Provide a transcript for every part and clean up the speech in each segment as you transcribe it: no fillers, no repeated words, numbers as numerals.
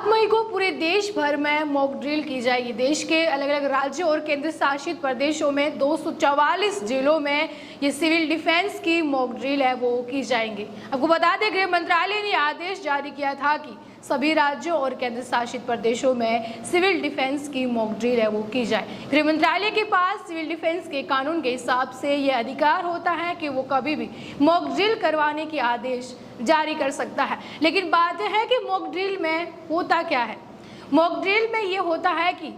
मई को पूरे देश भर में मॉक ड्रिल की जाएगी। देश के अलग अलग राज्यों और केंद्र शासित प्रदेशों में 244 जिलों में ये सिविल डिफेंस की मॉक ड्रिल है वो की जाएंगी। आपको बता दें, गृह मंत्रालय ने आदेश जारी किया था कि सभी राज्यों और केंद्र शासित प्रदेशों में सिविल डिफेंस की मॉक ड्रिल है वो की जाए। गृह मंत्रालय के पास सिविल डिफेंस के कानून के हिसाब से ये अधिकार होता है कि वो कभी भी मॉक ड्रिल करवाने के आदेश जारी कर सकता है। लेकिन बात है कि मॉक ड्रिल में होता क्या है। मॉक ड्रिल में ये होता है कि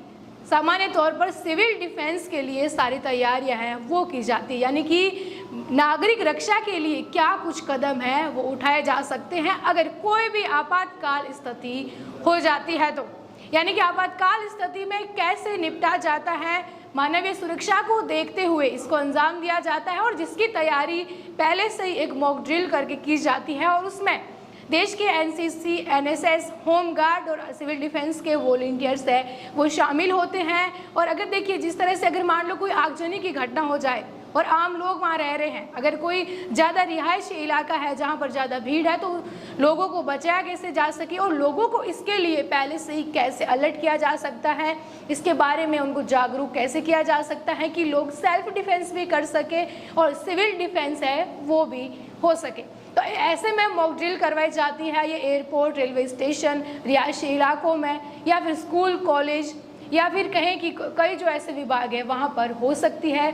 सामान्य तौर पर सिविल डिफेंस के लिए सारी तैयारियां हैं वो की जाती है, यानी कि नागरिक रक्षा के लिए क्या कुछ कदम है वो उठाए जा सकते हैं अगर कोई भी आपातकाल स्थिति हो जाती है तो। यानी कि आपातकाल स्थिति में कैसे निपटा जाता है, मानवीय सुरक्षा को देखते हुए इसको अंजाम दिया जाता है और जिसकी तैयारी पहले से ही एक मॉक ड्रिल करके की जाती है और उसमें देश के एनसीसी, एनएसएस, होम गार्ड और सिविल डिफेंस के वॉलंटियर्स है वो शामिल होते हैं। और अगर देखिए जिस तरह से अगर मान लो कोई आगजनी की घटना हो जाए और आम लोग वहाँ रह रहे हैं, अगर कोई ज़्यादा रिहायशी इलाका है जहाँ पर ज़्यादा भीड़ है तो लोगों को बचाया कैसे जा सके और लोगों को इसके लिए पहले से ही कैसे अलर्ट किया जा सकता है, इसके बारे में उनको जागरूक कैसे किया जा सकता है कि लोग सेल्फ डिफेंस भी कर सके और सिविल डिफेंस है वो भी हो सके। तो ऐसे में मॉक ड्रिल करवाई जाती है। ये एयरपोर्ट, रेलवे स्टेशन, रिहायशी इलाकों में या फिर स्कूल, कॉलेज या फिर कहें कि कई जो ऐसे विभाग है वहाँ पर हो सकती है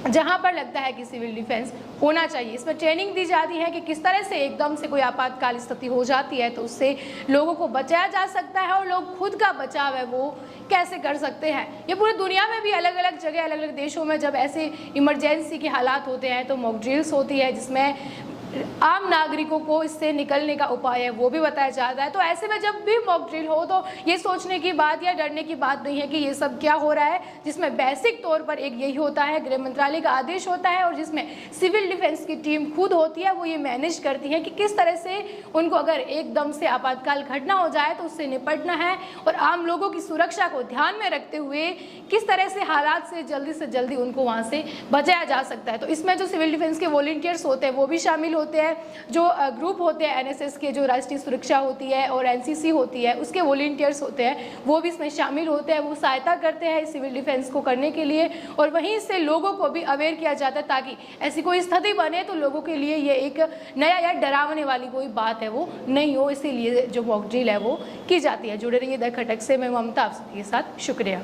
जहाँ पर लगता है कि सिविल डिफेंस होना चाहिए। इसमें ट्रेनिंग दी जाती है कि किस तरह से एकदम से कोई आपातकाल स्थिति हो जाती है तो उससे लोगों को बचाया जा सकता है और लोग खुद का बचाव है वो कैसे कर सकते हैं। ये पूरी दुनिया में भी अलग अलग जगह, अलग अलग देशों में जब ऐसे इमरजेंसी के हालात होते हैं तो मॉक ड्रिल्स होती है जिसमें आम नागरिकों को इससे निकलने का उपाय है वो भी बताया जाता है। तो ऐसे में जब भी मॉक ड्रिल हो तो ये सोचने की बात या डरने की बात नहीं है कि ये सब क्या हो रहा है, जिसमें बेसिक तौर पर एक यही होता है, गृह मंत्रालय का आदेश होता है और जिसमें सिविल डिफेंस की टीम खुद होती है, वो ये मैनेज करती है कि किस तरह से उनको अगर एकदम से आपातकाल घटना हो जाए तो उससे निपटना है और आम लोगों की सुरक्षा को ध्यान में रखते हुए किस तरह से हालात से जल्दी उनको वहाँ से बचाया जा सकता है। तो इसमें जो सिविल डिफेंस के वॉलंटियर्स होते हैं वो भी शामिल होते हैं, जो ग्रुप होते हैं एनएसएस के, जो राष्ट्रीय सुरक्षा होती है और एनसीसी होती है उसके वॉलंटियर्स होते हैं वो भी इसमें शामिल होते हैं। वो सहायता करते हैं सिविल डिफेंस को करने के लिए और वहीं से लोगों को भी अवेयर किया जाता है ताकि ऐसी कोई स्थिति बने तो लोगों के लिए ये एक नया या डरावने वाली कोई बात है वो नहीं हो, इसीलिए जो मॉक ड्रिल है वो की जाती है। जुड़े रहिए द खटक से। मैं ममता आप सबके साथ। शुक्रिया।